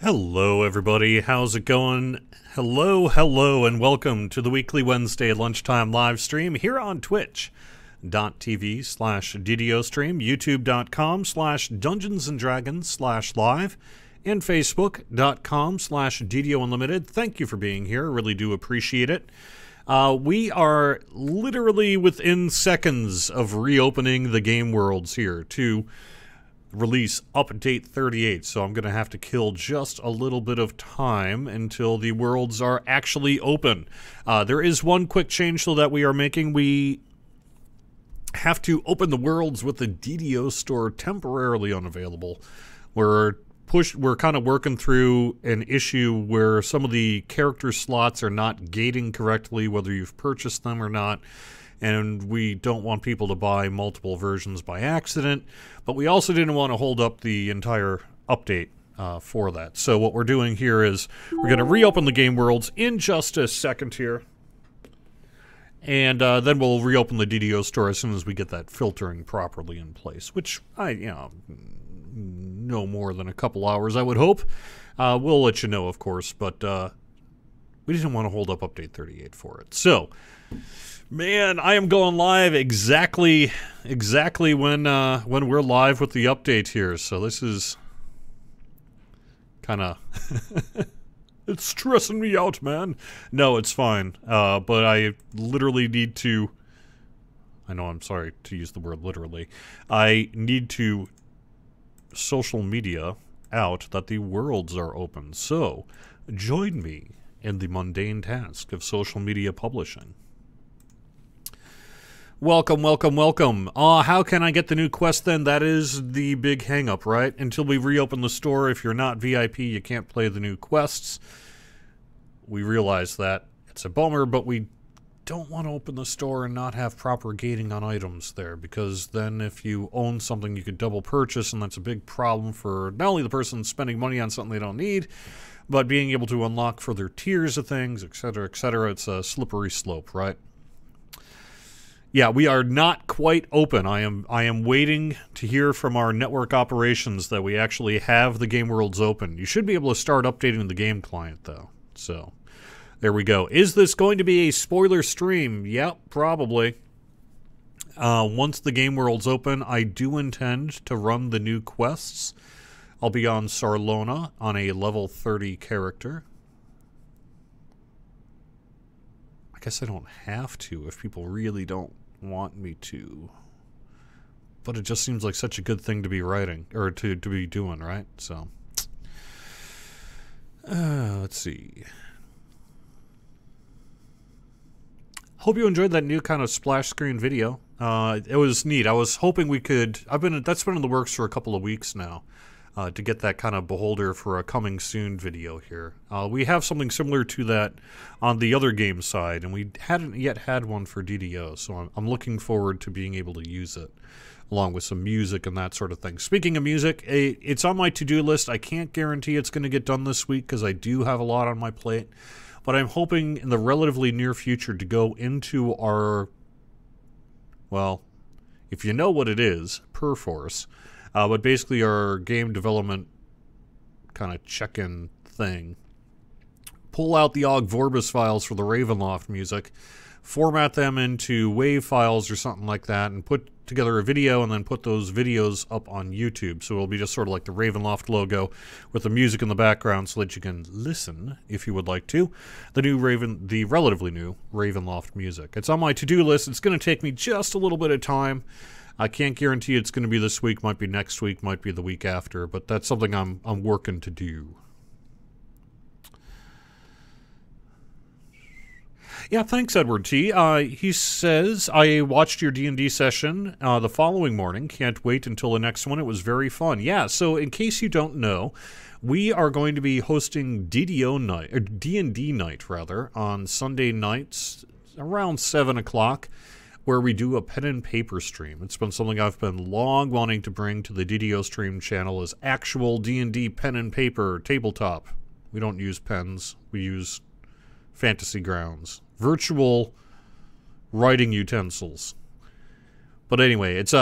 Hello everybody, how's it going? Hello, and welcome to the weekly Wednesday lunchtime live stream here on twitch.tv/DDO stream, youtube.com/DungeonsandDragons/live, and facebook.com/DDO Unlimited. Thank you for being here, really do appreciate it. We are literally within seconds of reopening the game worlds here to release update 38, so I'm going to have to kill just a little bit of time until the worlds are actually open. There is one quick change though that we are making. We have to open the worlds with the DDO store temporarily unavailable. We're kind of working through an issue where some of the character slots are not gating correctly, whether you've purchased them or not. And we don't want people to buy multiple versions by accident, but we also didn't want to hold up the entire update for that. So what we're doing here is we're going to reopen the game worlds in just a second here, and then we'll reopen the DDO store as soon as we get that filtering properly in place, which no more than a couple hours, I would hope. We'll let you know, of course, but we didn't want to hold up update 38 for it. So, man, I am going live exactly when we're live with the update here. So this is kind of it's stressing me out, man. No, it's fine. But I literally need to. I know I'm sorry to use the word literally. I need to social media out that the worlds are open. So join me in the mundane task of social media publishing. Welcome. How can I get the new quest then? That is the big hang-up, right? Until we reopen the store, if you're not VIP, you can't play the new quests. We realize that. It's a bummer, but we don't want to open the store and not have proper gating on items there, because then if you own something, you could double purchase, and that's a big problem for not only the person spending money on something they don't need, but being able to unlock further tiers of things, etc., etc. It's a slippery slope, right? Yeah, we are not quite open. I am waiting to hear from our network operations that we actually have the game worlds open. You should be able to start updating the game client, though. So, there we go. Is this going to be a spoiler stream? Yep, probably. Once the game worlds open, I do intend to run the new quests. I'll be on Sarlona on a level 30 character. I guess I don't have to if people really don't want me to, but it just seems like such a good thing to be writing, or to be doing, right? So let's see. Hope you enjoyed that new kind of splash screen video. It was neat. I was hoping we could, that's been in the works for a couple of weeks now, to get that kind of beholder for a coming soon video here. We have something similar to that on the other game side, and we hadn't yet had one for DDO, so I'm looking forward to being able to use it, along with some music and that sort of thing. Speaking of music, it's on my to-do list. I can't guarantee it's going to get done this week, because I do have a lot on my plate, but I'm hoping in the relatively near future to go into our, well, if you know what it is, Perforce, but basically our game development kind of check-in thing. Pull out the Ogg Vorbis files for the Ravenloft music, format them into WAV files or something like that, and put together a video, and then put those videos up on YouTube. So it'll be just sort of like the Ravenloft logo with the music in the background, so that you can listen, if you would like to, the relatively new Ravenloft music. It's on my to-do list. It's going to take me just a little bit of time. I can't guarantee it's going to be this week, might be next week, might be the week after, but that's something I'm working to do. Yeah, thanks, Edward T. He says, I watched your D&D session the following morning. Can't wait until the next one. It was very fun. Yeah, so in case you don't know, we are going to be hosting DDO night, or D&D night, rather, on Sunday nights around 7 o'clock. Where we do a pen and paper stream. It's been something I've been long wanting to bring to the DDO stream channel, is actual D&D pen and paper tabletop. We don't use pens. We use fantasy grounds. Virtual writing utensils. But anyway, it's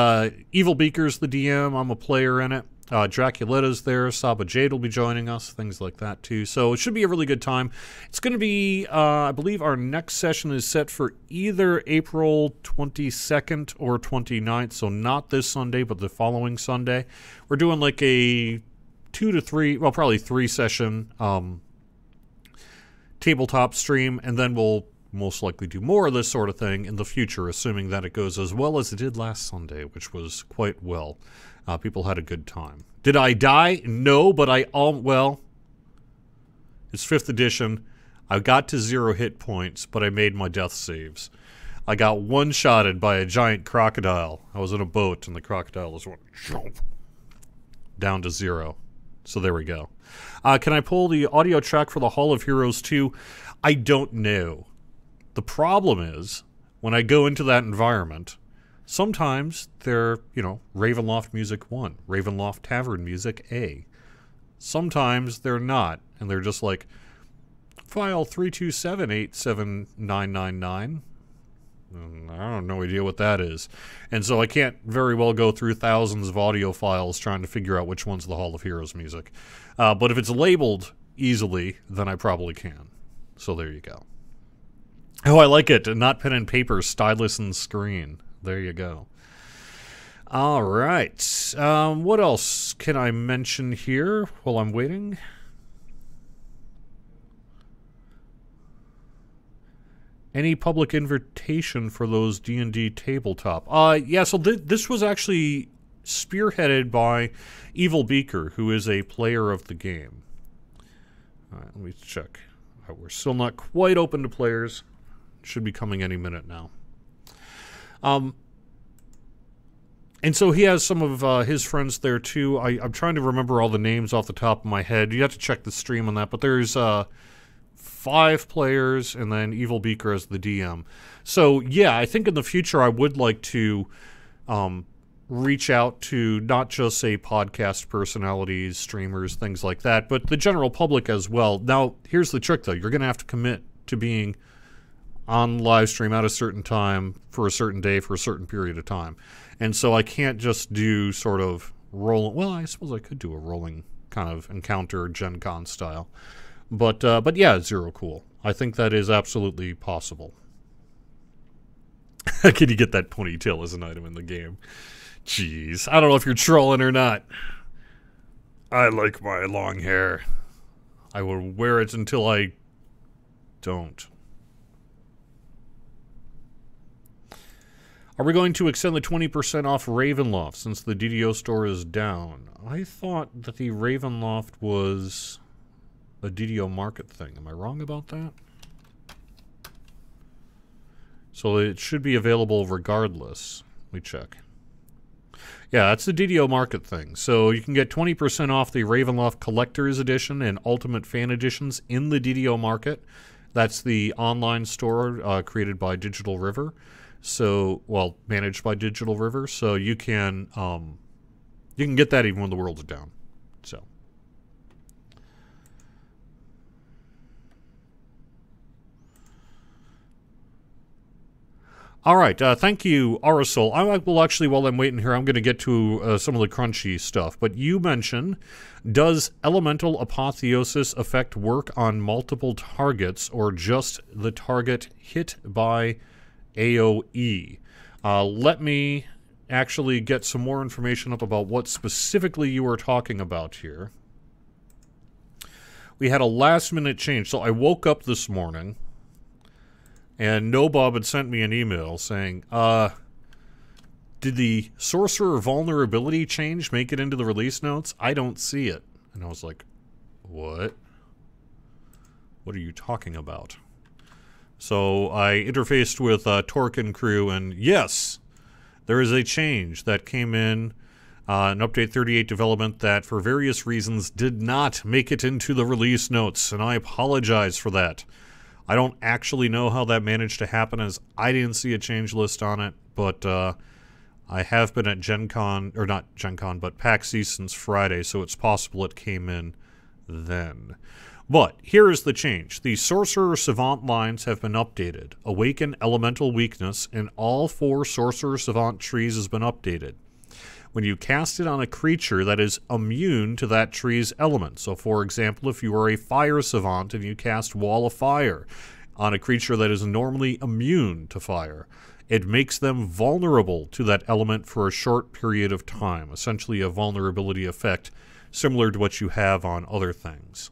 Evil Beaker's the DM. I'm a player in it. Draculetta's there. Saba Jade will be joining us. Things like that, too. So it should be a really good time. It's going to be, I believe our next session is set for either April 22nd or 29th. So not this Sunday, but the following Sunday. We're doing like a 2 to 3, well, probably 3 session tabletop stream. And then we'll most likely do more of this sort of thing in the future, assuming that it goes as well as it did last Sunday, which was quite well. People had a good time. Did I die? No, but well, it's 5th edition. I got to 0 hit points, but I made my death saves. I got one-shotted by a giant crocodile. I was in a boat, and the crocodile just went jump down to 0. So there we go. Can I pull the audio track for the Hall of Heroes 2? I don't know. The problem is, when I go into that environment, sometimes they're, Ravenloft Music 1, Ravenloft Tavern Music A. Sometimes they're not, and they're just like, file 327-87999. I don't no idea what that is. And so I can't very well go through thousands of audio files trying to figure out which one's the Hall of Heroes music. But if it's labeled easily, then I probably can. So there you go. Oh, I like it. Not pen and paper, stylus and screen. There you go. All right. What else can I mention here while I'm waiting? Any public invitation for those D&D tabletop? Yeah, so this was actually spearheaded by Evil Beaker, who is a player of the game. All right, let me check. All right, we're still not quite open to players. Should be coming any minute now. And so he has some of his friends there too. I'm trying to remember all the names off the top of my head. You have to check the stream on that. But there's 5 players and then Evil Beaker as the DM. So yeah, I think in the future I would like to reach out to not just say podcast personalities, streamers, things like that, but the general public as well. Now, here's the trick though. You're going to have to commit to being on live stream at a certain time for a certain day for a certain period of time. And so I can't just do sort of rolling. Well, I suppose I could do a rolling kind of encounter Gen Con style. But yeah, Zero Cool. I think that is absolutely possible. Can you get that ponytail as an item in the game? Jeez. I don't know if you're trolling or not. I like my long hair. I will wear it until I don't. Are we going to extend the 20% off Ravenloft since the DDO store is down? I thought that the Ravenloft was a DDO market thing. Am I wrong about that? So it should be available regardless. Let me check. Yeah, that's the DDO market thing. So you can get 20% off the Ravenloft Collector's Edition and Ultimate Fan Editions in the DDO market. That's the online store created by Digital River. So, well, managed by Digital River. So you can get that even when the world's down. So. All right, thank you, Arisol. I will actually, while I'm waiting here, I'm going to get to some of the crunchy stuff. But you mentioned, does Elemental Apotheosis effect work on multiple targets or just the target hit by AoE? Let me actually get some more information up about what specifically you were talking about here. We had a last-minute change. So I woke up this morning, and Nobob had sent me an email saying, did the Sorcerer vulnerability change make it into the release notes? I don't see it. And I was like, what? What are you talking about? So I interfaced with Torque and crew, and yes, there is a change that came in, an Update 38 development that, for various reasons, did not make it into the release notes, and I apologize for that. I don't actually know how that managed to happen, as I didn't see a change list on it, but I have been at Gen Con, or not Gen Con, but PAX East since Friday, so it's possible it came in then. But here is the change. The Sorcerer Savant lines have been updated. Awaken Elemental Weakness in all 4 Sorcerer Savant trees has been updated. when you cast it on a creature that is immune to that tree's element. So, for example, if you are a fire savant and you cast Wall of Fire on a creature that is normally immune to fire, it makes them vulnerable to that element for a short period of time, essentially a vulnerability effect similar to what you have on other things.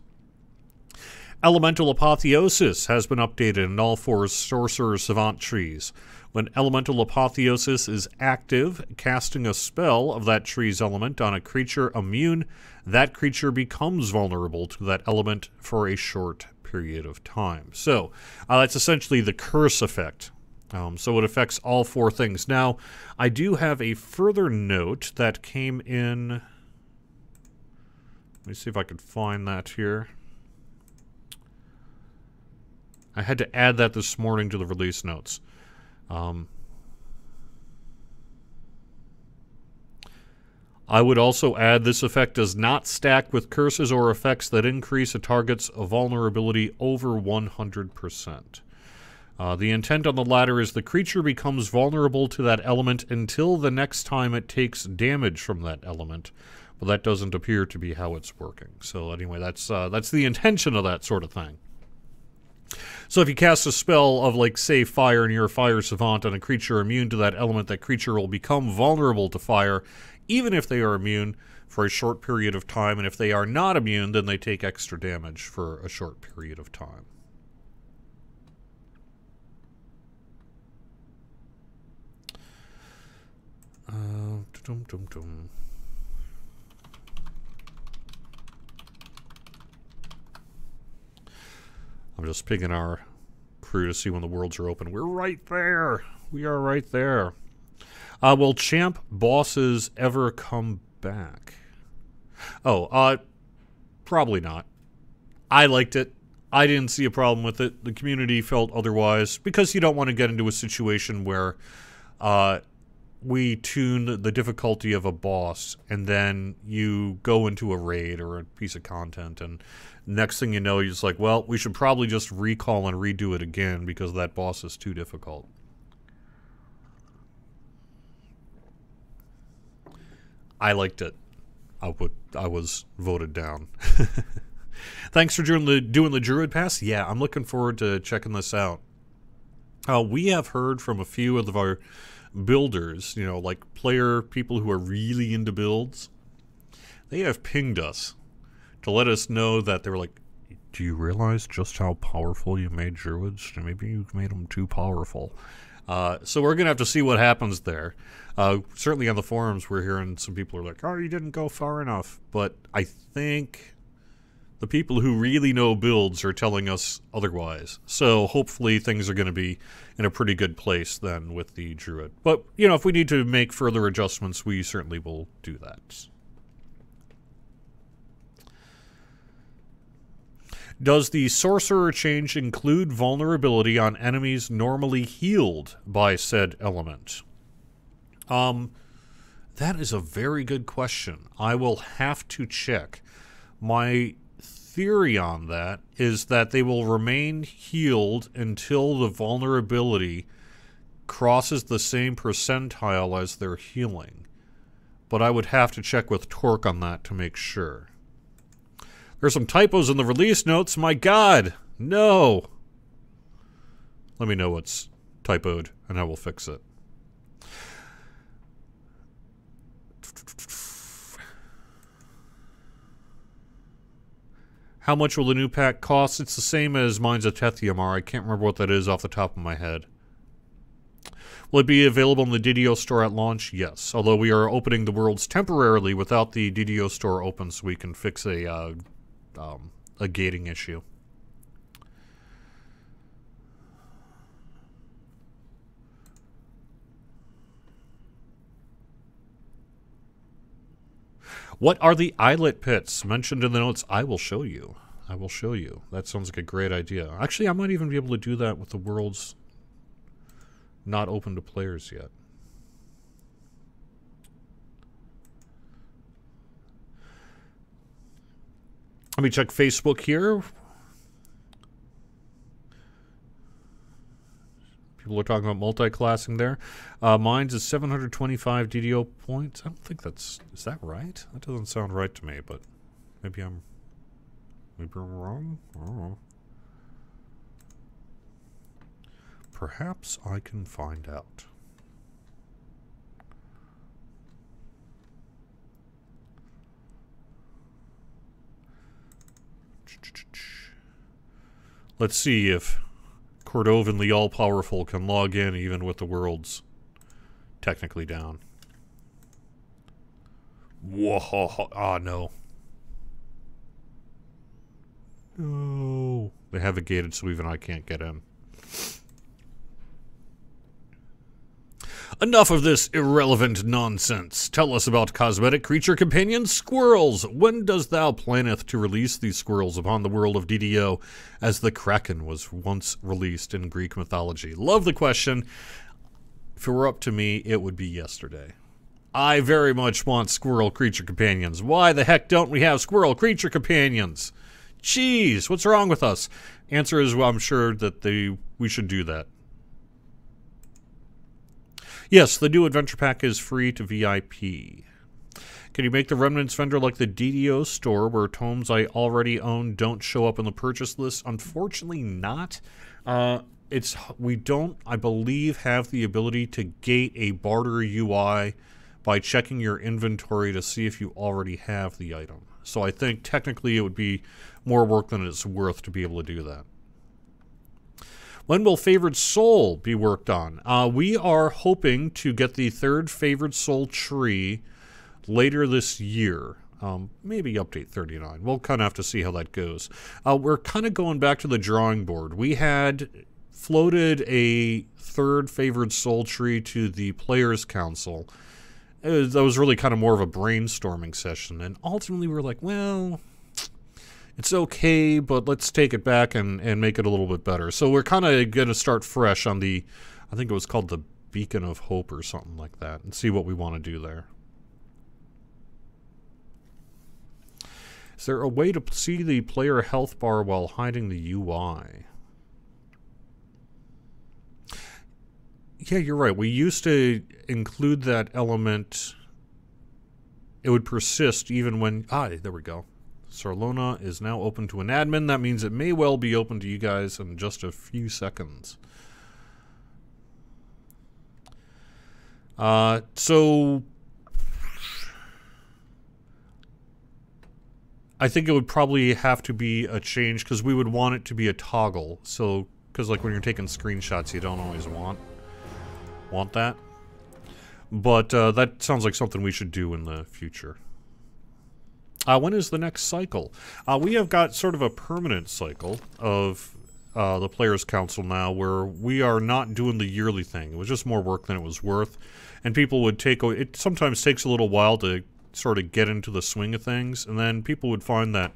Elemental Apotheosis has been updated in all 4 Sorcerer Savant trees. When Elemental Apotheosis is active, casting a spell of that tree's element on a creature immune, that creature becomes vulnerable to that element for a short period of time. So, that's essentially the curse effect. So it affects all 4 things. Now, I do have a further note that came in. Let me see if I can find that here. I had to add that this morning to the release notes. I would also add this effect does not stack with curses or effects that increase a target's vulnerability over 100%. The intent on the latter is the creature becomes vulnerable to that element until the next time it takes damage from that element. But that doesn't appear to be how it's working. So anyway, that's the intention of that sort of thing. So if you cast a spell of, like, say, fire and you're a fire savant on a creature immune to that element, that creature will become vulnerable to fire, even if they are immune for a short period of time. And if they are not immune, then they take extra damage for a short period of time. I'm just pinging our crew to see when the worlds are open. We're right there. We are right there. Will champ bosses ever come back? Oh, probably not. I liked it. I didn't see a problem with it. The community felt otherwise, because you don't want to get into a situation where we tune the difficulty of a boss and then you go into a raid or a piece of content and next thing you know, you're just like, well, we should probably just recall and redo it again because that boss is too difficult. I liked it. I was voted down. Thanks for doing the Druid Pass. Yeah, I'm looking forward to checking this out. We have heard from a few of our builders, you know, like people who are really into builds. They have pinged us to let us know that they were like, do you realize just how powerful you made druids? Maybe you made them too powerful. So we're going to have to see what happens there. Certainly on the forums we're hearing some people are like, oh, you didn't go far enough. But I think the people who really know builds are telling us otherwise. So hopefully things are going to be in a pretty good place then with the druid. But, you know, if we need to make further adjustments, we certainly will do that. Does the Sorcerer change include vulnerability on enemies normally healed by said element? That is a very good question. I will have to check. My theory on that is that they will remain healed until the vulnerability crosses the same percentile as their healing. But I would have to check with Torque on that to make sure. There's some typos in the release notes. My God, no. Let me know what's typoed, and I will fix it. How much will the new pack cost? It's the same as Mines of Tethiamar. I can't remember what that is off the top of my head. Will it be available in the DDO store at launch? Yes. Although we are opening the worlds temporarily without the DDO store open so we can fix a gating issue. What are the eyelet pits mentioned in the notes? I will show you. I will show you. That sounds like a great idea. Actually, I might even be able to do that with the worlds not open to players yet. Let me check Facebook here. People are talking about multi-classing there. Mine's is 725 DDO points. I don't think that's... Is that right? That doesn't sound right to me, but maybe I'm wrong? I don't know. Perhaps I can find out. Let's see if Cordovan the All-Powerful can log in even with the world's technically down. Whoa! Ah, no. No. They have it gated so even I can't get in. Enough of this irrelevant nonsense. Tell us about cosmetic creature companions, squirrels. When does thou planneth to release these squirrels upon the world of DDO, as the Kraken was once released in Greek mythology? Love the question. If it were up to me, it would be yesterday. I very much want squirrel creature companions. Why the heck don't we have squirrel creature companions? Jeez, what's wrong with us? Answer is, well, I'm sure that we should do that. Yes, the new adventure pack is free to VIP. Can you make the Remnants vendor like the DDO store where tomes I already own don't show up in the purchase list? Unfortunately not. We don't, I believe, have the ability to gate a barter UI by checking your inventory to see if you already have the item. So I think technically it would be more work than it's worth to be able to do that. When will Favored Soul be worked on? We are hoping to get the 3rd Favored Soul tree later this year. Maybe update 39. We'll kind of have to see how that goes. We're kind of going back to the drawing board. We had floated a 3rd Favored Soul tree to the Players' Council. That was really kind of more of a brainstorming session. And ultimately we were like, well... It's okay, but let's take it back and make it a little bit better. So we're kind of going to start fresh on the, I think it was called the Beacon of Hope or something like that, and see what we want to do there. Is there a way to see the player health bar while hiding the UI? Yeah, you're right. We used to include that element. It would persist even when... there we go. Sarlona is now open to an admin. That means it may well be open to you guys in just a few seconds. So I think it would probably have to be a change because we would want it to be a toggle. So, because like when you're taking screenshots, you don't always want that. But that sounds like something we should do in the future. When is the next cycle? We have got sort of a permanent cycle of the Players' Council now where we are not doing the yearly thing. It was just more work than it was worth. And people would take... It sometimes takes a little while to sort of get into the swing of things. And then people would find that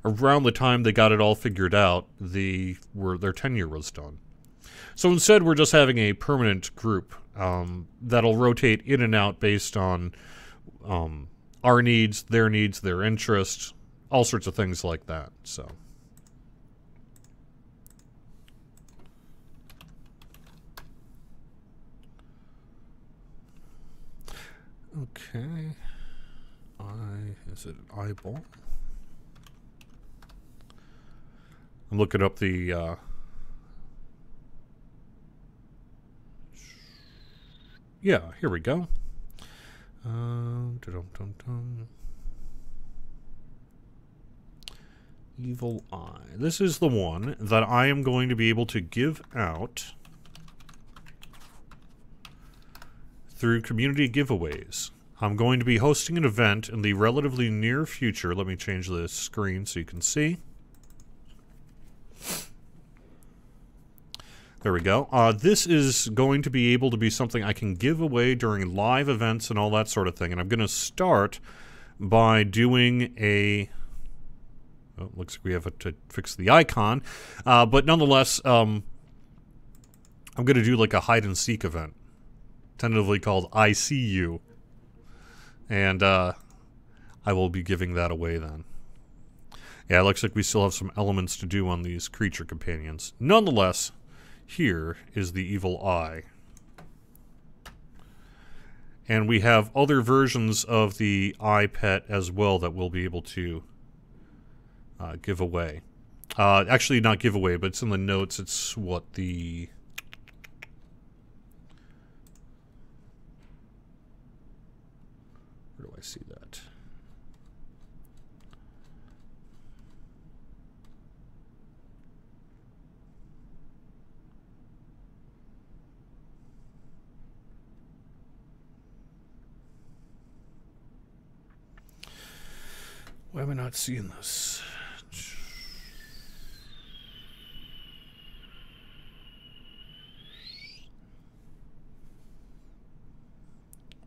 around the time they got it all figured out, their tenure was done. So instead, we're just having a permanent group that'll rotate in and out based on... our needs, their interests, all sorts of things like that, so. Okay. Is it an eyeball? I'm looking up the, yeah, here we go. Evil Eye. This is the one that I am going to be able to give out through community giveaways. I'm going to be hosting an event in the relatively near future. Let me change the screen so you can see. There we go. This is going to be able to be something I can give away during live events and all that sort of thing. And I'm going to start by doing a... Oh, looks like we have to fix the icon. But nonetheless, I'm going to do like a hide-and-seek event. Tentatively called I See You. And I will be giving that away then. Yeah, it looks like we still have some elements to do on these creature companions. Nonetheless... here is the evil eye. And we have other versions of the eye pet as well that we'll be able to give away. Actually, not give away, but it's in the notes. It's what the... Where do I see that? Why am I not seeing this?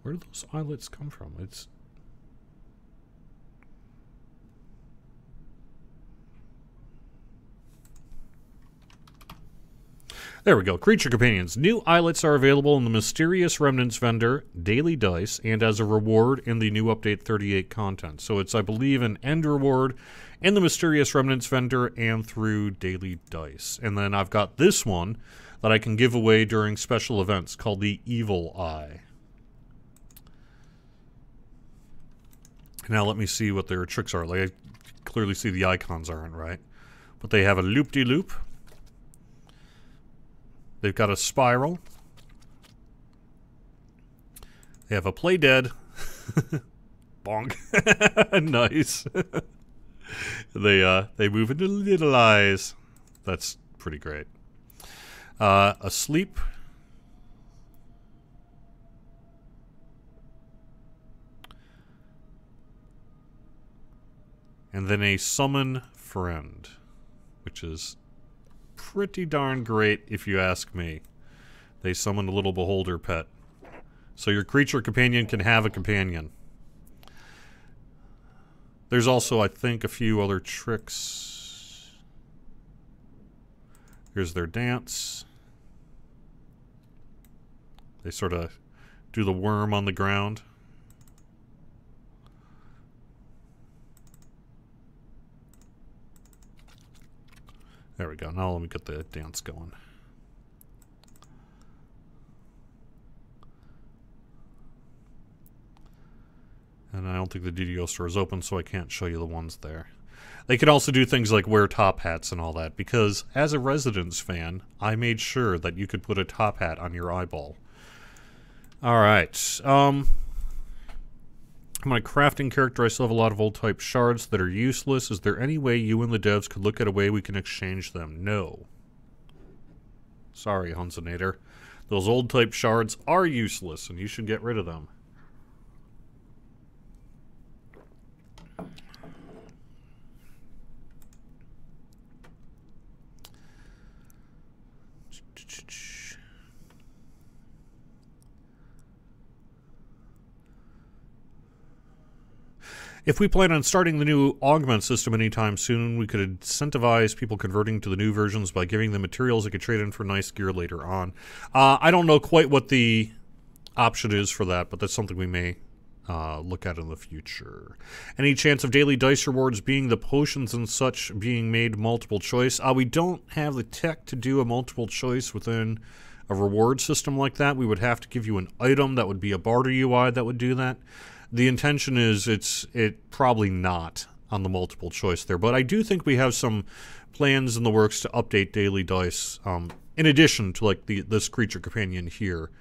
Where do those eyelets come from? It's... There we go. Creature Companions. New eyelets are available in the Mysterious Remnants vendor, Daily Dice, and as a reward in the new Update 38 content. So it's, I believe, an end reward in the Mysterious Remnants vendor and through Daily Dice. And then I've got this one that I can give away during special events called the Evil Eye. Now let me see what their tricks are. Like, I clearly see the icons aren't right. But they have a loop-de-loop. They've got a spiral. They have a play dead. Bonk. Nice. They move into little eyes. That's pretty great. Asleep. And then a summon friend, which is pretty darn great if you ask me. They summon a little beholder pet. So your creature companion can have a companion. There's also, I think, a few other tricks. Here's their dance. They sort of do the worm on the ground. There we go. Now let me get the dance going. And I don't think the DDO store is open, so I can't show you the ones there. They can also do things like wear top hats and all that, because as a Residence fan, I made sure that you could put a top hat on your eyeball. Alright. My crafting character, I still have a lot of old type shards that are useless. Is there any way you and the devs could look at a way we can exchange them? No. Sorry, Hunzonator. Those old type shards are useless, and you should get rid of them. If we plan on starting the new augment system anytime soon, we could incentivize people converting to the new versions by giving them materials they could trade in for nice gear later on. I don't know quite what the option is for that, but that's something we may look at in the future. Any chance of daily dice rewards being the potions and such being made multiple choice? We don't have the tech to do a multiple choice within a reward system like that. We would have to give you an item that would be a barter UI that would do that. The intention is it probably not on the multiple choice there, but I do think we have some plans in the works to update daily dice in addition to like this creature companion here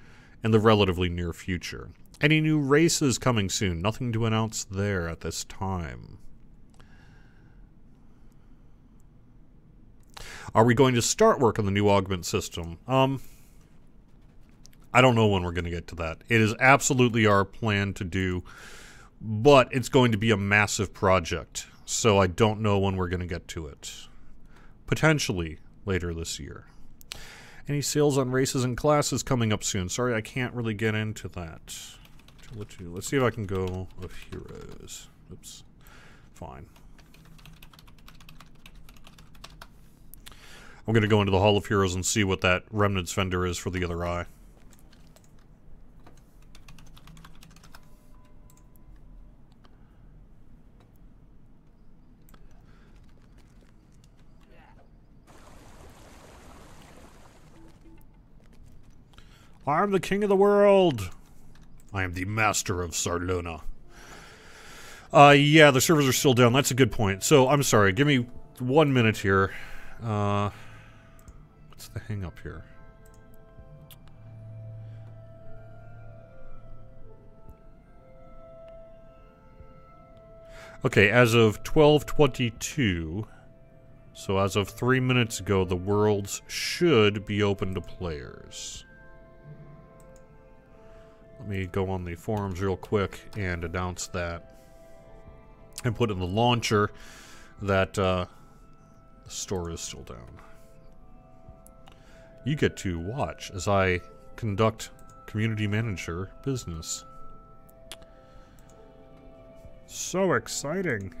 in the relatively near future. Any new races coming soon? Nothing to announce there at this time. Are we going to start work on the new augment system? I don't know when we're going to get to that. It is absolutely our plan to do, but it's going to be a massive project, so I don't know when we're going to get to it. Potentially later this year. Any sales on races and classes coming up soon? Sorry, I can't really get into that. Let's see if I can go with heroes. Oops. Fine. I'm going to go into the Hall of Heroes and see what that Remnants vendor is for the other eye. I'm the king of the world. I am the master of Sarlona. Yeah, the servers are still down. That's a good point. So, I'm sorry. Give me 1 minute here. What's the hang up here? Okay, as of 12:22, so as of 3 minutes ago, the worlds should be open to players. Let me go on the forums real quick and announce that. And put in the launcher that the store is still down. You get to watch as I conduct community manager business. So exciting.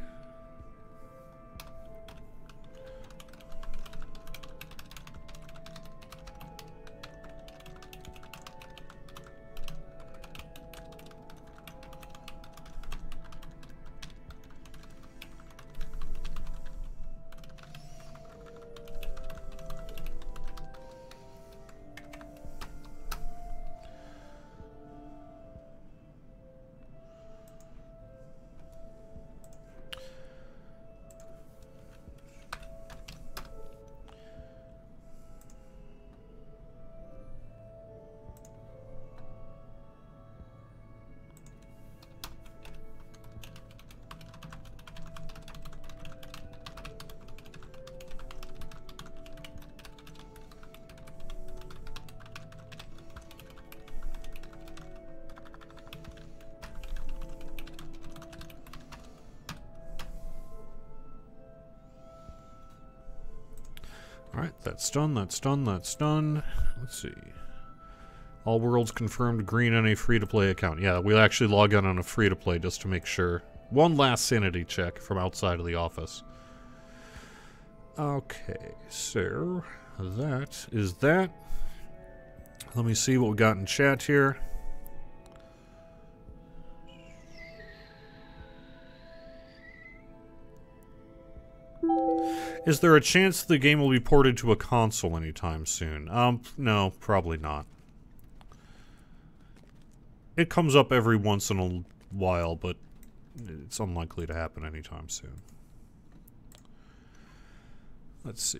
Alright, that's done, that's done, that's done. Let's see. All worlds confirmed green on a free-to-play account. Yeah, we'll actually log in on a free-to-play just to make sure. One last sanity check from outside of the office. Okay, so that is that. Let me see what we got in chat here. Is there a chance the game will be ported to a console anytime soon? No, probably not. It comes up every once in a while, but it's unlikely to happen anytime soon. Let's see.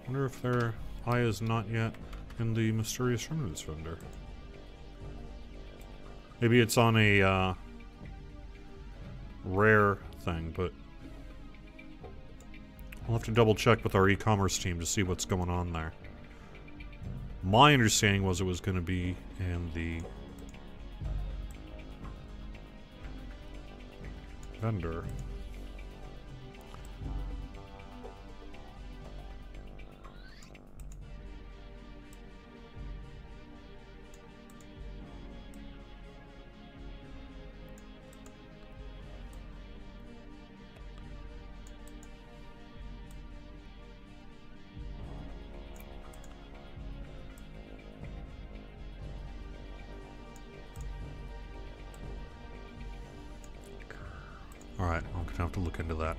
Wonder if their eye is not yet in the mysterious remnants vendor. Maybe it's on a rare thing, but I'll have to double check with our e-commerce team to see what's going on there. My understanding was it was going to be in the vendor. Alright, I'm gonna have to look into that.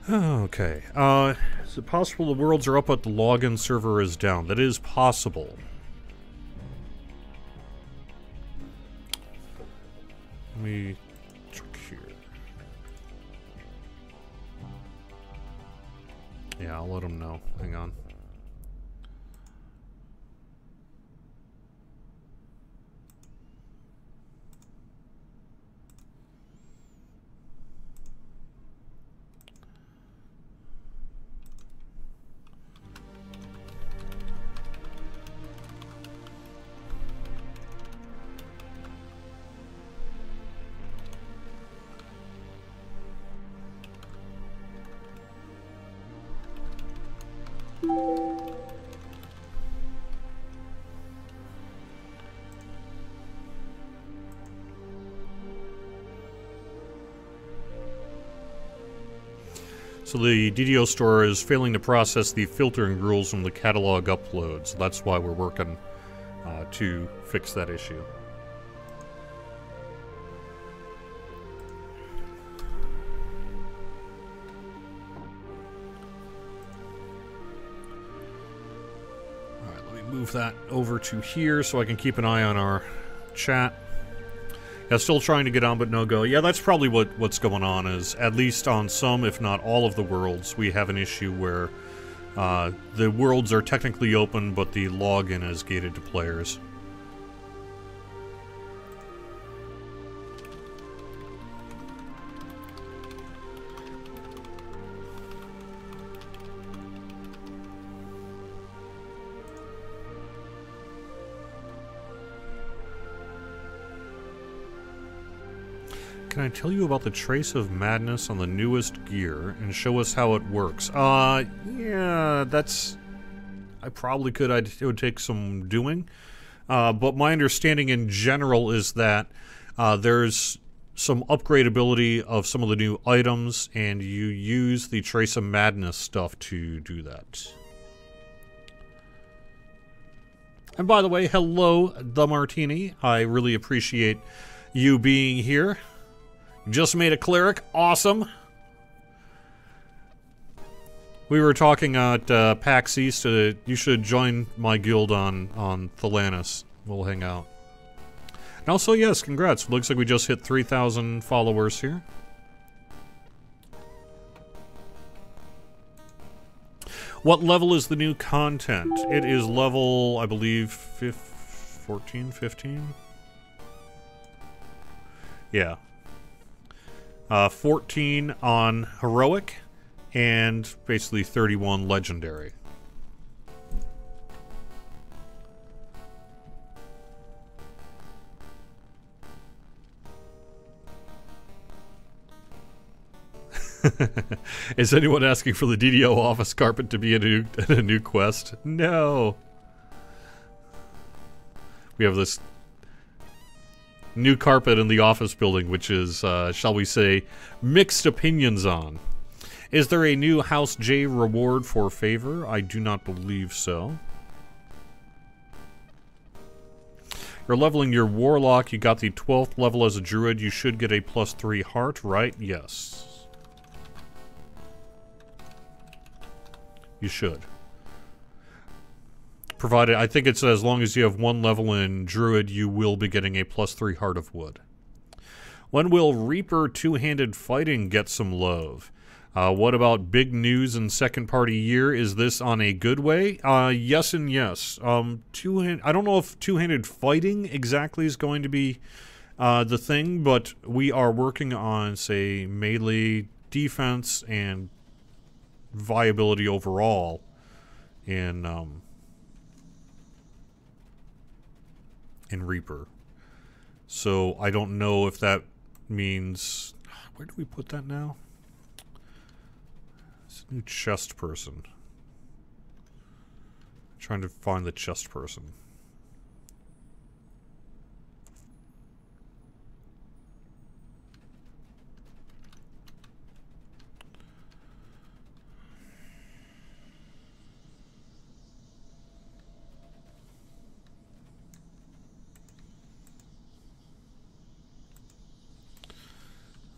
Okay, is it possible the worlds are up but the login server is down? That is possible. Let me check here. Yeah, I'll let them know. Hang on. So the DDO store is failing to process the filtering rules from the catalog uploads. That's why we're working to fix that issue. Alright, let me move that over to here so I can keep an eye on our chat. Yeah, still trying to get on, but no go. Yeah, that's probably what's going on, is at least on some, if not all of the worlds, we have an issue where the worlds are technically open, but the login is gated to players. Can I tell you about the Trace of Madness on the newest gear and show us how it works? Yeah, that's... I probably could. It would take some doing. But my understanding in general is that there's some upgradability of some of the new items, and you use the Trace of Madness stuff to do that. And by the way, hello, The Martini. I really appreciate you being here. Just made a cleric. Awesome. We were talking at PAX East. You should join my guild on Thelanis. We'll hang out. And also, yes, congrats. Looks like we just hit 3,000 followers here. What level is the new content? It is level, I believe, 14, 15? Yeah. 14 on Heroic, and basically 31 Legendary. Is anyone asking for the DDO office carpet to be in a new quest? No. We have this new carpet in the office building, which is, shall we say, mixed opinions on. Is there a new House J reward for favor? I do not believe so. You're leveling your warlock. You got the 12th level as a druid. You should get a +3 heart, right? Yes. You should. Provided, I think it's as long as you have 1 level in Druid, you will be getting a +3 Heart of Wood. When will Reaper two-handed fighting get some love? What about big news in second party year? Is this on a good way? Yes and yes. I don't know if two-handed fighting exactly is going to be the thing, but we are working on, say, melee defense and viability overall in Reaper. So I don't know if that means... Where do we put that now? It's a new chest person. I'm trying to find the chest person.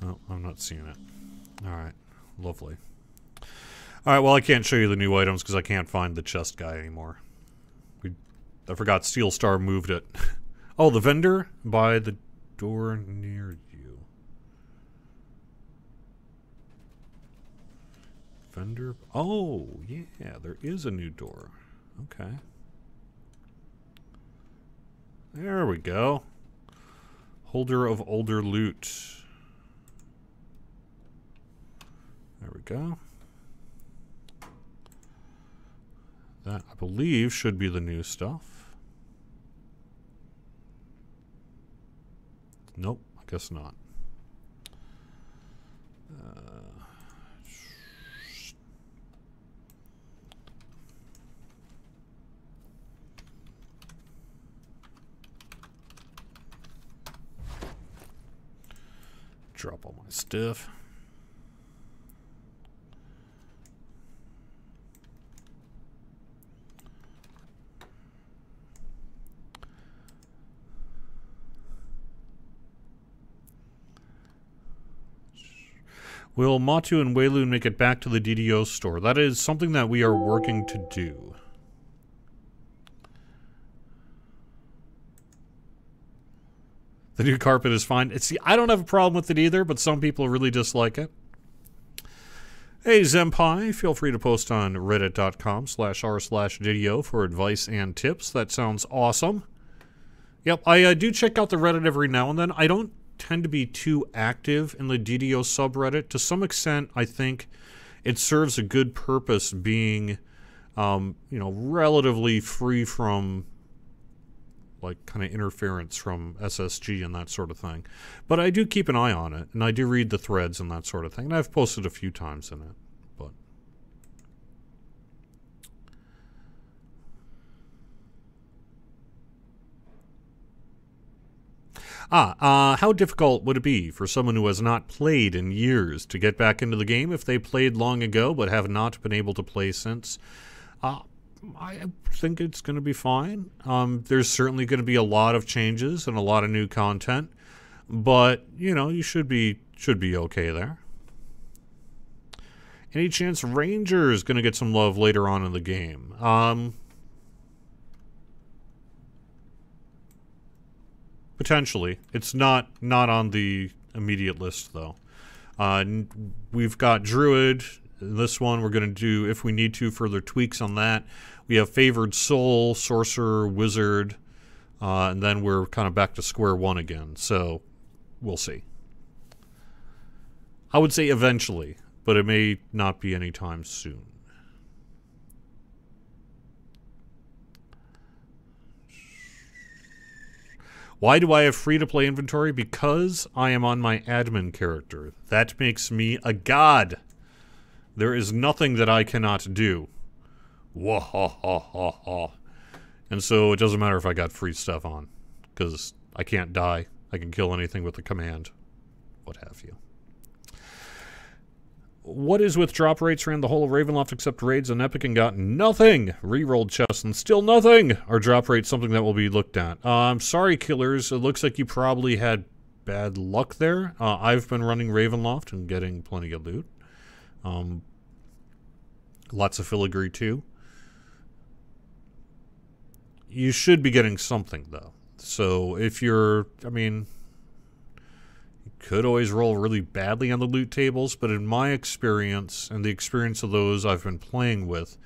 Oh, I'm not seeing it. Alright, lovely. Alright, well I can't show you the new items because I can't find the chest guy anymore. I forgot Steel Star moved it. Oh, the vendor by the door near you. Vendor? Oh, yeah, there is a new door. Okay. There we go. Holder of older loot. There we go. That, I believe, should be the new stuff. Nope, I guess not. Drop all my stuff. Will Matu and Weilun make it back to the DDO store? That is something that we are working to do. The new carpet is fine. See, I don't have a problem with it either, but some people really dislike it. Hey, Zempai, feel free to post on reddit.com/r/DDO for advice and tips. That sounds awesome. Yep, I do check out the Reddit every now and then. I don't tend to be too active in the DDO subreddit. To some extent, I think it serves a good purpose being, you know, relatively free from, like, kind of interference from SSG and that sort of thing. But I do keep an eye on it, and I do read the threads and that sort of thing. And I've posted a few times in it, but... how difficult would it be for someone who has not played in years to get back into the game if they played long ago but have not been able to play since? I think it's going to be fine. There's certainly going to be a lot of changes and a lot of new content, but you know, you should be okay there. Any chance Ranger is going to get some love later on in the game? Potentially. It's not on the immediate list though. We've got Druid. This one we're going to do, if we need to, further tweaks on that. We have Favored Soul, Sorcerer, Wizard, and then we're kind of back to square one again. So, we'll see. I would say eventually, but it may not be anytime soon. Why do I have free-to-play inventory? Because I am on my admin character. That makes me a god. There is nothing that I cannot do. Wah-ha-ha-ha-ha. And so it doesn't matter if I got free stuff on, because I can't die. I can kill anything with a command. What have you. What is with drop rates? Ran the whole of Ravenloft except raids on Epic and got nothing. Rerolled chests and still nothing. Are drop rates something that will be looked at? I'm sorry, killers. It looks like you probably had bad luck there. I've been running Ravenloft and getting plenty of loot. Lots of filigree too. You should be getting something though. So if you're, I mean, you could always roll really badly on the loot tables, but in my experience and the experience of those I've been playing with,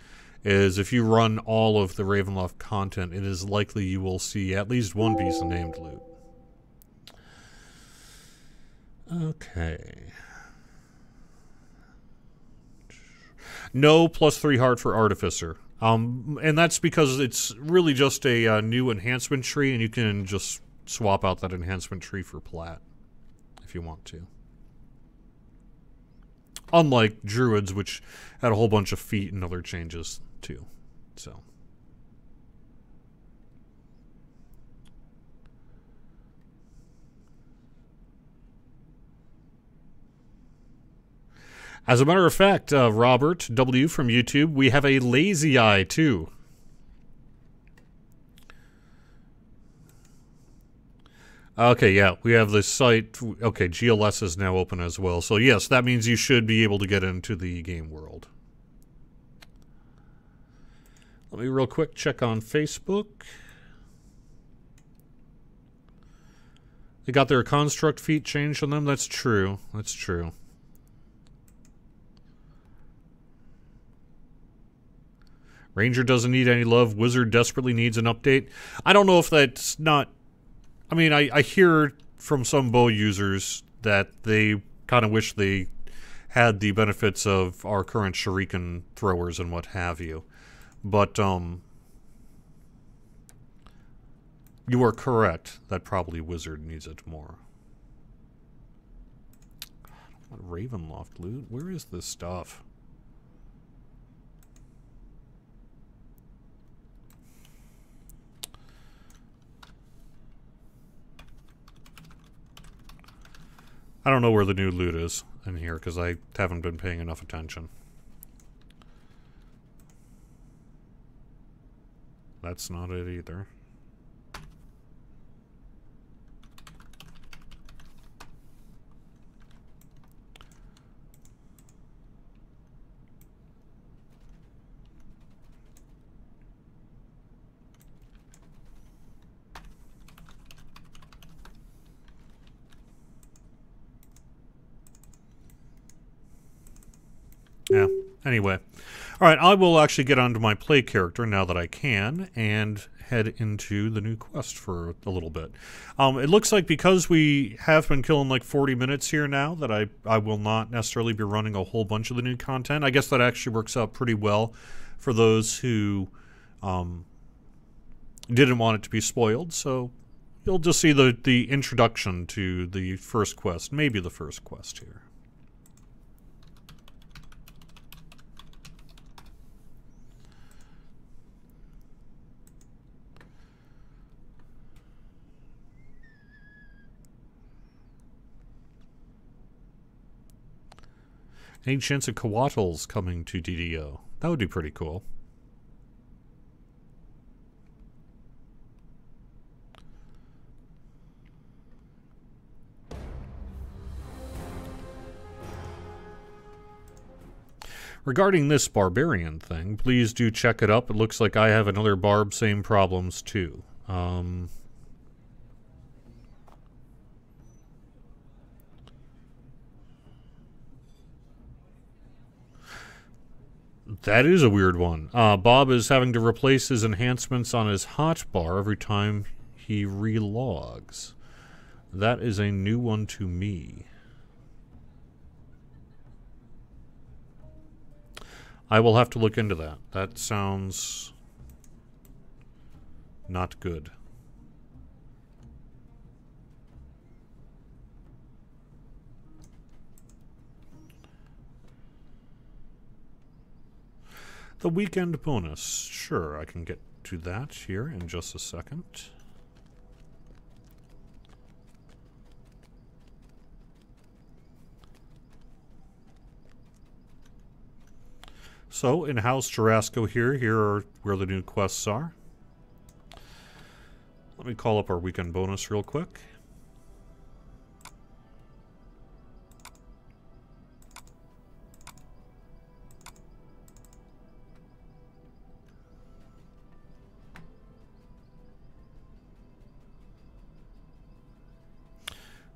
is if you run all of the Ravenloft content, it is likely you will see at least one piece of named loot. Okay. No +3 heart for Artificer. And that's because it's really just a new enhancement tree, and you can just swap out that enhancement tree for Plat if you want to. Unlike Druids, which had a whole bunch of feet and other changes too. So. As a matter of fact, Robert W. from YouTube, we have a lazy eye, too. Okay, yeah, we have this site. Okay, GLS is now open as well. So, yes, that means you should be able to get into the game world. Let me real quick check on Facebook. They got their construct feat changed on them? That's true. That's true. Ranger doesn't need any love. Wizard desperately needs an update. I don't know if that's not... I mean, I hear from some bow users that they kind of wish they had the benefits of our current shuriken throwers and what have you. But, you are correct that probably Wizard needs it more. What Ravenloft loot? Where is this stuff? I don't know where the new loot is in here because I haven't been paying enough attention. That's not it either. Anyway. Alright, I will actually get onto my play character now that I can, and head into the new quest for a little bit. It looks like because we have been killing like 40 minutes here now, that I will not necessarily be running a whole bunch of the new content. I guess that actually works out pretty well for those who didn't want it to be spoiled, so you'll just see the introduction to the first quest, maybe the first quest here. Any chance of Coatls coming to DDO? That would be pretty cool. Regarding this barbarian thing, please do check it up. It looks like I have another barb, same problems too. That is a weird one. Bob is having to replace his enhancements on his hotbar every time he relogs. That is a new one to me. I will have to look into that. That sounds not good. The weekend bonus. Sure, I can get to that here in just a second. So, in House Jurasco here are where the new quests are. Let me call up our weekend bonus real quick.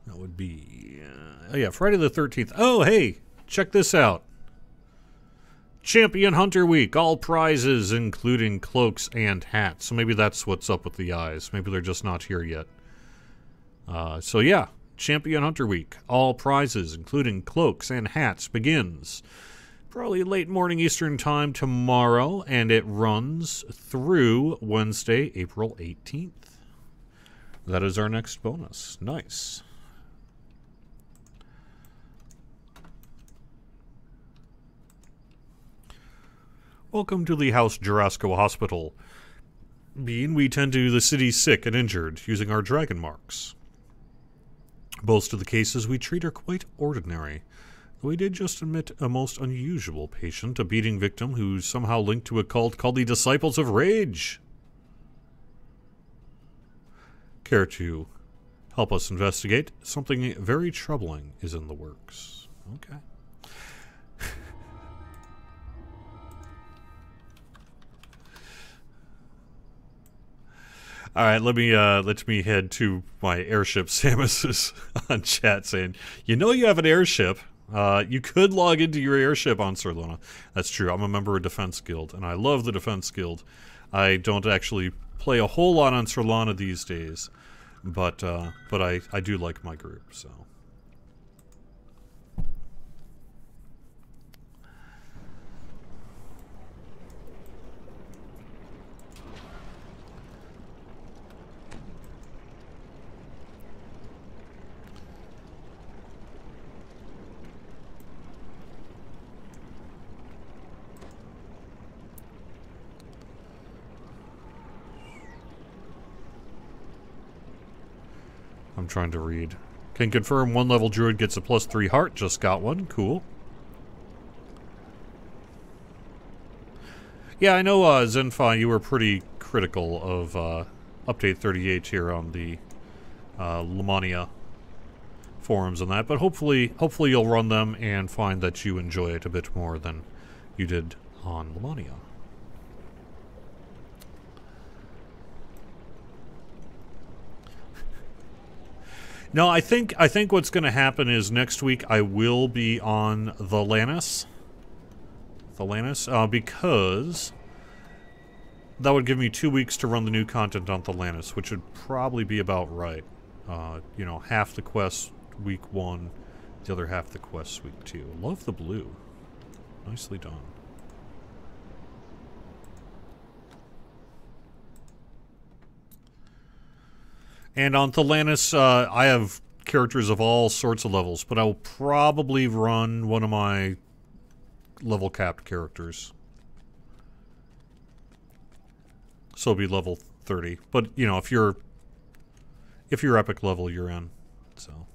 That would be... oh yeah, Friday the 13th. Oh, hey! Check this out. Champion Hunter Week. All prizes, including cloaks and hats. So maybe that's what's up with the eyes. Maybe they're just not here yet. So yeah, Champion Hunter Week. All prizes, including cloaks and hats, begins probably late morning Eastern time tomorrow, and it runs through Wednesday, April 18th. That is our next bonus. Nice. Welcome to the House Jurasco Hospital. Being, we tend to the city's sick and injured using our dragon marks. Most of the cases we treat are quite ordinary. We did just admit a most unusual patient, a beating victim who's somehow linked to a cult called the Disciples of Rage. Care to help us investigate? Something very troubling is in the works. Okay. All right, let me head to my airship. Samus is on chat saying, "You know you have an airship. You could log into your airship on Sorcerer." That's true. I'm a member of Defense Guild, and I love the Defense Guild. I don't actually play a whole lot on Sorcerer these days, but I do like my group. So. I'm trying to read. Can confirm one level druid gets a +3 heart. Just got one. Cool. Yeah, I know, Zenfi, you were pretty critical of Update 38 here on the Lamania forums and that, but hopefully you'll run them and find that you enjoy it a bit more than you did on Lamania. No, I think what's going to happen is next week I will be on the Lannis Thelanis, because that would give me 2 weeks to run the new content on Thelanis, which would probably be about right. You know, half the quest week 1, the other half the quest week 2. Love the blue. Nicely done. And on Thelanis, I have characters of all sorts of levels, but I will probably run one of my level capped characters. So it'll be level 30. But, you know, if you're epic level, you're in. So.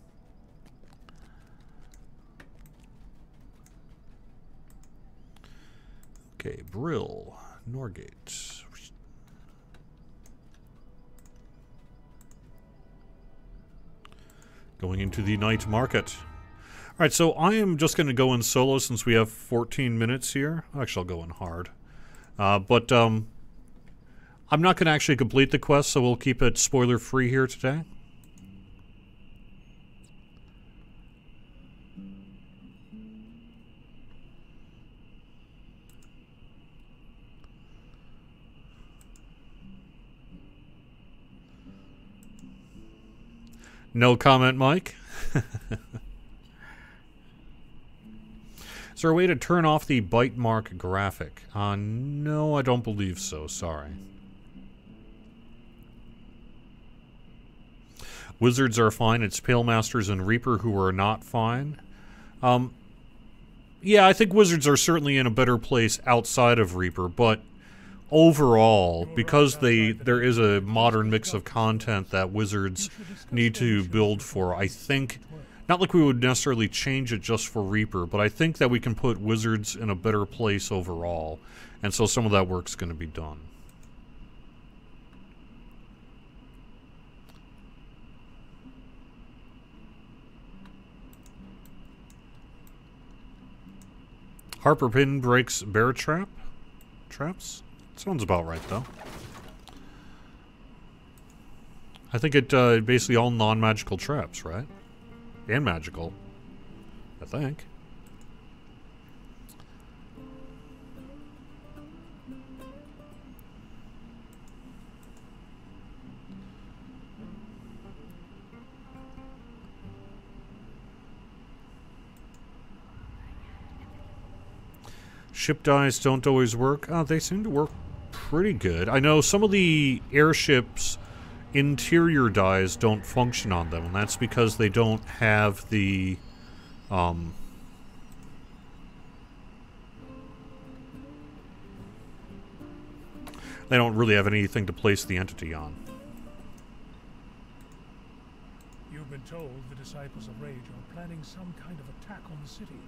Okay, Brill, Norgate. Going into the night market. Alright, so I am just going to go in solo since we have 14 minutes here. Actually, I'll go in hard. But I'm not going to actually complete the quest, so we'll keep it spoiler-free here today. No comment, Mike. Is there a way to turn off the bite mark graphic? No, I don't believe so. Sorry. Wizards are fine. It's Pale Masters and Reaper who are not fine. Yeah, I think Wizards are certainly in a better place outside of Reaper, but overall, because there is a modern mix of content that Wizards need to build for, I think, not like we would necessarily change it just for Reaper, but I think that we can put Wizards in a better place overall, and so some of that work's going to be done. Harper Pin breaks bear traps? Sounds about right, though. I think it basically all non-magical traps, right? And magical. I think. Ship dies don't always work. Oh, they seem to work pretty good. I know some of the airships' interior dies don't function on them, and that's because they don't have the they don't really have anything to place the entity on. You've been told the Disciples of Rage are planning some kind of attack on the city.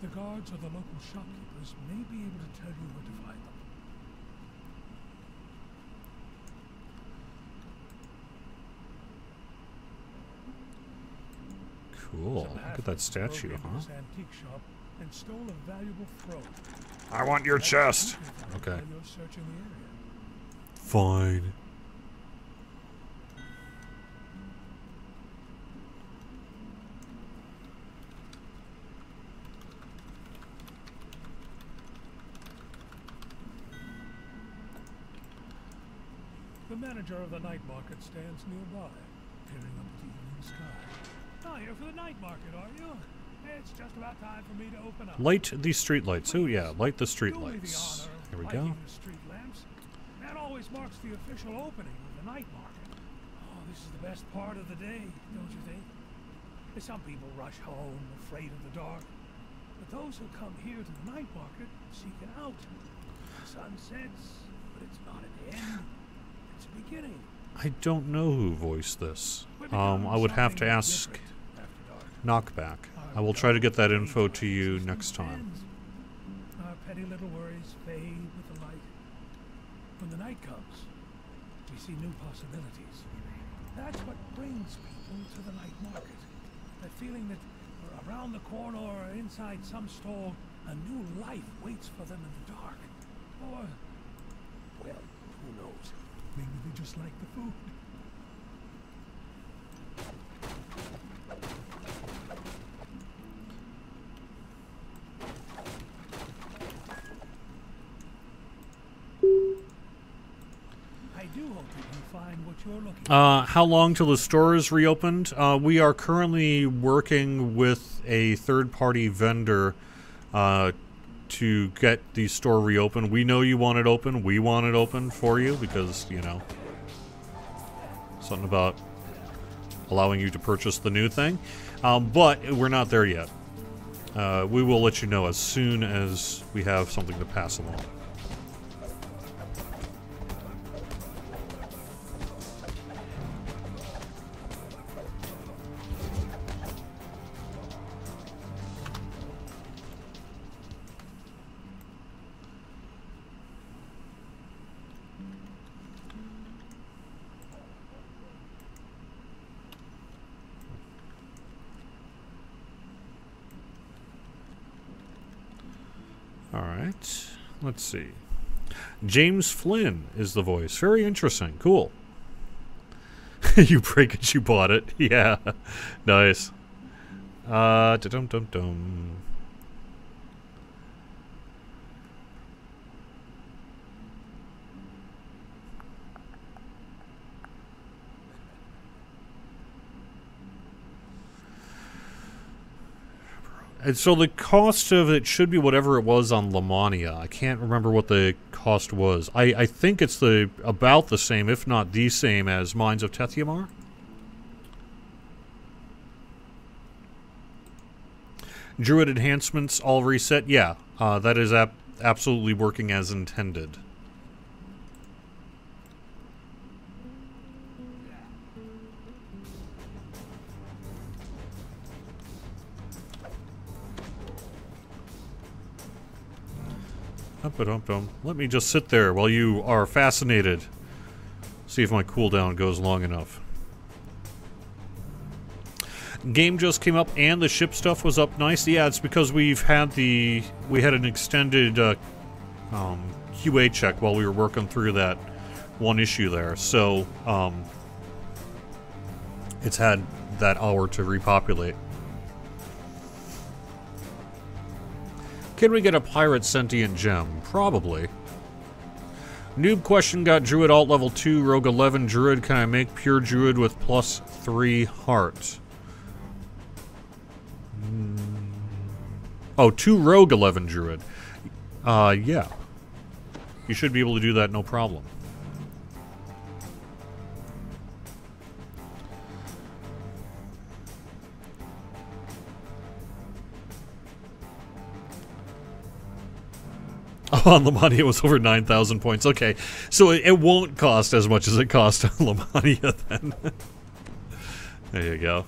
The guards or the local shopkeepers may be able to tell you where to find them. Cool. Look at that statue, huh? Antique shop and stole a valuable throw. I want your chest. Okay. You're searching the area. Fine. The manager of the night market stands nearby, peering up at the evening sky. Oh, you're for the night market, are you? It's just about time for me to open up. Light the street lights. Oh yeah, light the street lights. Here we go. The street lamps. That always marks the official opening of the night market. Oh, this is the best part of the day, don't you think? Some people rush home, afraid of the dark. But those who come here to the night market seek it out. The sun sets, but it's not an end. It's a beginning. I don't know who voiced this. I would have to ask Knockback. I will try to get that info to you next time. Our petty little worries fade with the light. When the night comes, we see new possibilities. That's what brings people to the night market. That feeling that around the corner or inside some stall, a new life waits for them in the dark. Or, well, who knows? Maybe they just like the food. find what you're looking for. How long till the store is reopened? We are currently working with a third-party vendor to get the store reopened. We know you want it open. We want it open for you because, you know, something about allowing you to purchase the new thing. But we're not there yet. We will let you know as soon as we have something to pass along. Alright, let's see. James Flynn is the voice. Very interesting. Cool. You break it, you bought it. Yeah. Nice. Da-dum-dum-dum. And so the cost of it should be whatever it was on Lamania. I can't remember what the cost was. I think it's about the same, if not the same, as Mines of Tethymar. Druid enhancements all reset. Yeah, that is absolutely working as intended. Let me just sit there while you are fascinated. See if my cooldown goes long enough. Game just came up and the ship stuff was up nice. Yeah, it's because we had an extended QA check while we were working through that one issue there. So it's had that hour to repopulate. Can we get a pirate sentient gem? Probably. Noob question got Druid alt level 2, Rogue 11 Druid. Can I make pure Druid with +3 heart? Oh, 2 Rogue 11 Druid. Yeah. You should be able to do that, no problem. Oh, on Lamania it was over 9,000 points. Okay, so it won't cost as much as it cost on Lamania then. There you go.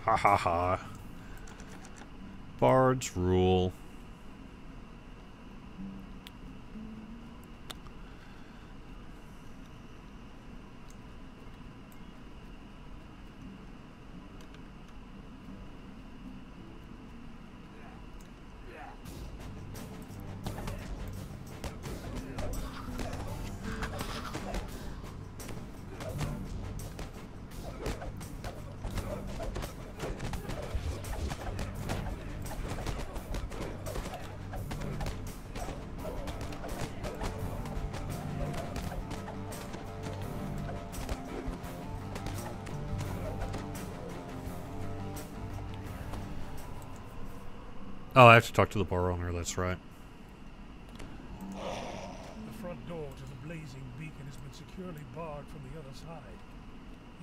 Ha ha ha. Bards rule. Oh, I have to talk to the bar owner, that's right. The front door to the blazing beacon has been securely barred from the other side.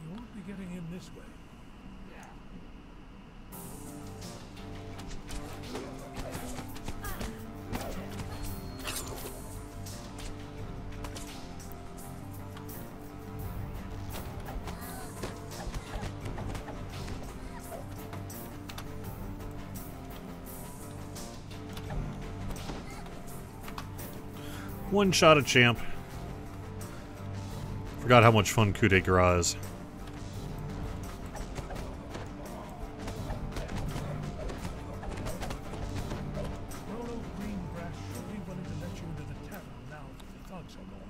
You won't be getting in this way. One shot a champ. Forgot how much fun coup de grace is. Rolo Greengrass should be willing to let you into the tavern now that the thugs are gone.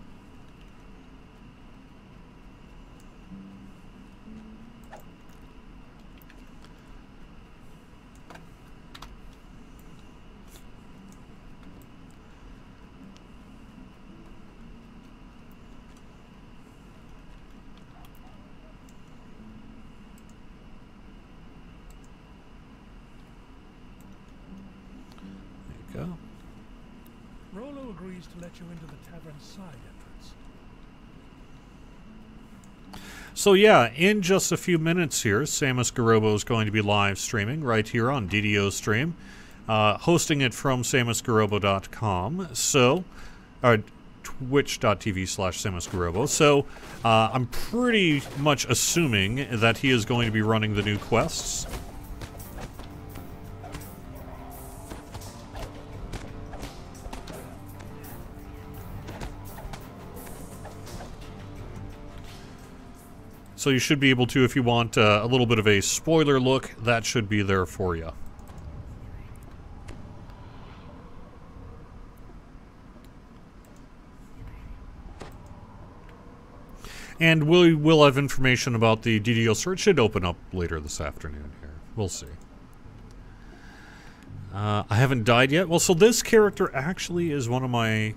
agrees to let you into the tavern's side entrance. So yeah, in just a few minutes here, Samus Garobo is going to be live streaming right here on DDO Stream, hosting it from samusgarobo.com. So, twitch.tv/SamusGarobo. So, I'm pretty much assuming that he is going to be running the new quests. So you should be able to, if you want a little bit of a spoiler look, that should be there for you. And we will have information about the DDO search. Should open up later this afternoon here. We'll see. I haven't died yet. Well, so this character actually is one of my...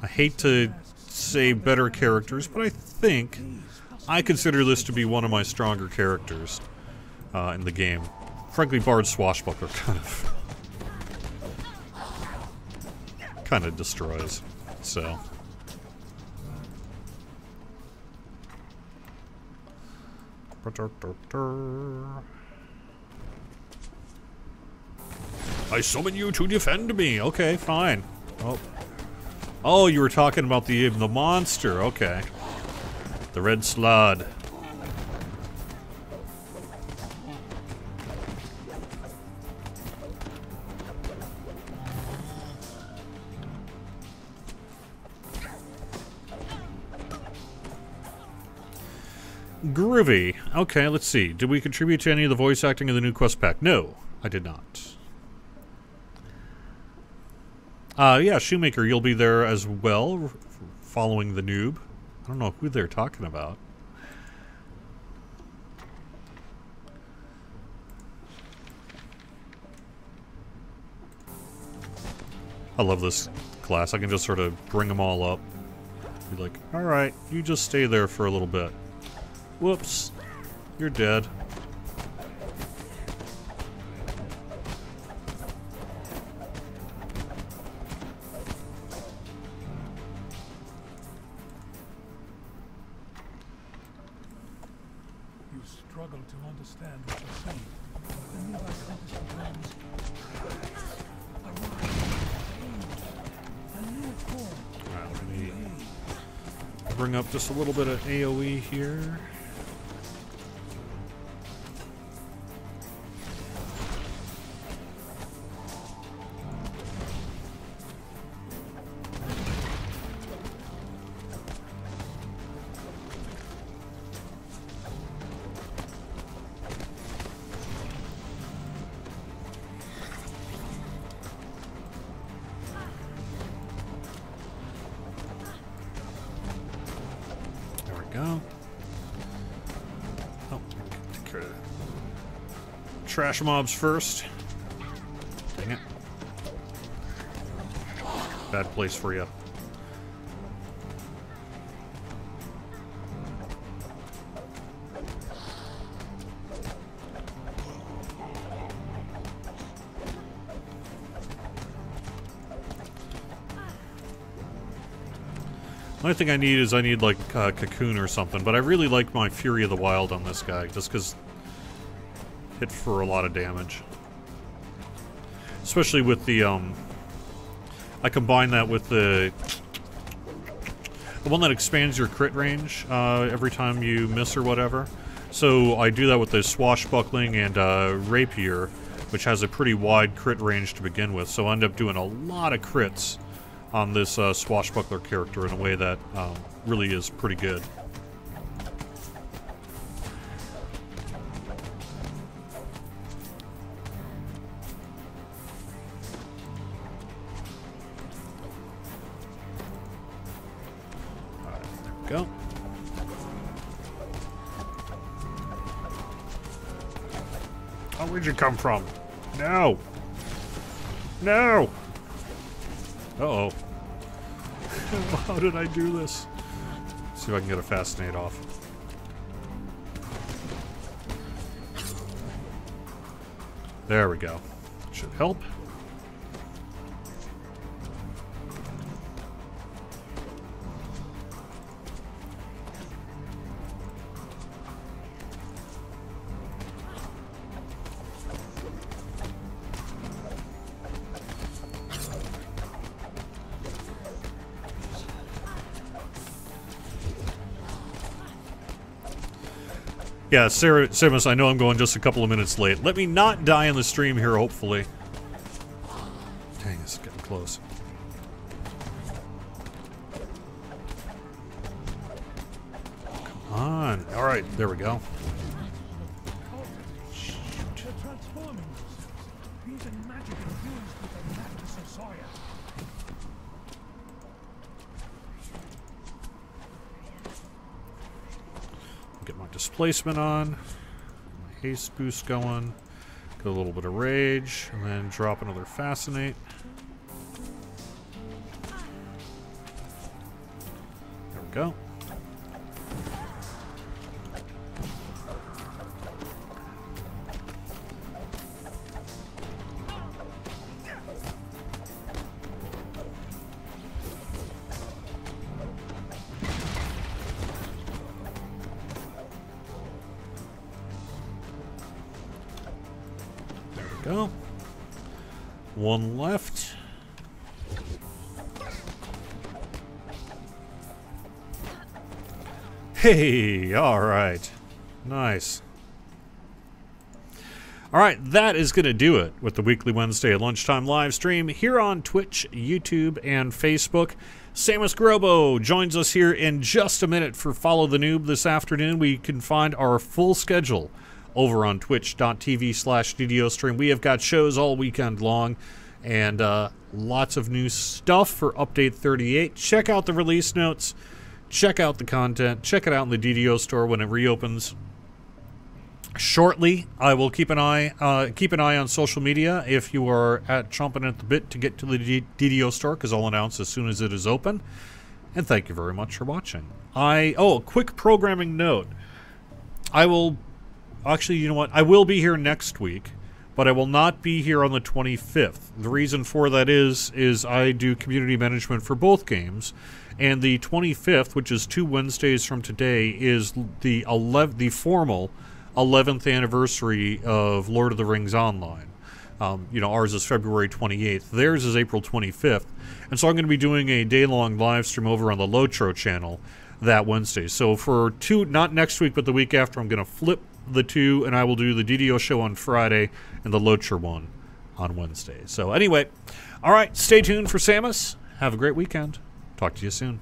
I hate to say better characters, but I think... I consider this to be one of my stronger characters in the game. Frankly, Bard Swashbuckler kind of destroys. So I summon you to defend me. Okay, fine. Oh, you were talking about the monster. Okay. The red slod. Groovy. Okay, let's see. Did we contribute to any of the voice acting in the new quest pack? No, I did not. Yeah, Shoemaker, you'll be there as well, following the noob. I don't know who they're talking about. I love this class. I can just sort of bring them all up. Be like, alright, you just stay there for a little bit. Whoops. You're dead. Bring up just a little bit of AoE here. Go. Oh, take care of that. Trash mobs first. Dang it. Bad place for you. The only thing I need is like Cocoon or something, but I really like my Fury of the Wild on this guy, just because hit for a lot of damage. Especially with the, I combine that with the one that expands your crit range every time you miss or whatever. So I do that with the Swashbuckling and Rapier, which has a pretty wide crit range to begin with, so I end up doing a lot of crits on this Swashbuckler character in a way that really is pretty good. Alright, there we go. Oh, where'd you come from? No! No! Uh-oh. How did I do this? Let's see if I can get a Fascinate off. There we go. Should help. Yeah, Sarah Simus, I know I'm going just a couple of minutes late. Let me not die in the stream here, hopefully. Dang, it's getting close. Come on. Alright, there we go. They're transforming themselves, using magic infused with the practice of Sorcerer. Get my displacement on. My haste boost going. Get a little bit of rage. And then drop another fascinate. There we go. Go. One left. Hey, all right. Nice. All right, that is going to do it with the weekly Wednesday at Lunchtime live stream here on Twitch, YouTube, and Facebook. Samus Grobo joins us here in just a minute for Follow the Noob this afternoon. We can find our full schedule over on twitch.tv/DDO stream. We have got shows all weekend long and lots of new stuff for Update 38. Check out the release notes. Check out the content. Check it out in the DDO store when it reopens shortly. I will keep an eye on social media if you are chomping at the bit to get to the DDO store, because I'll announce as soon as it is open. And thank you very much for watching. A quick programming note. Actually, you know what? I will be here next week, but I will not be here on the 25th. The reason for that is I do community management for both games, and the 25th, which is 2 Wednesdays from today, is the formal 11th anniversary of Lord of the Rings Online. Ours is February 28th. Theirs is April 25th. And so I'm going to be doing a day-long live stream over on the Lotro channel that Wednesday. So for not next week, but the week after, I'm going to flip the two, and I will do the DDO show on Friday and the Locher one on Wednesday. So anyway, all right, stay tuned for Samus. Have a great weekend. Talk to you soon.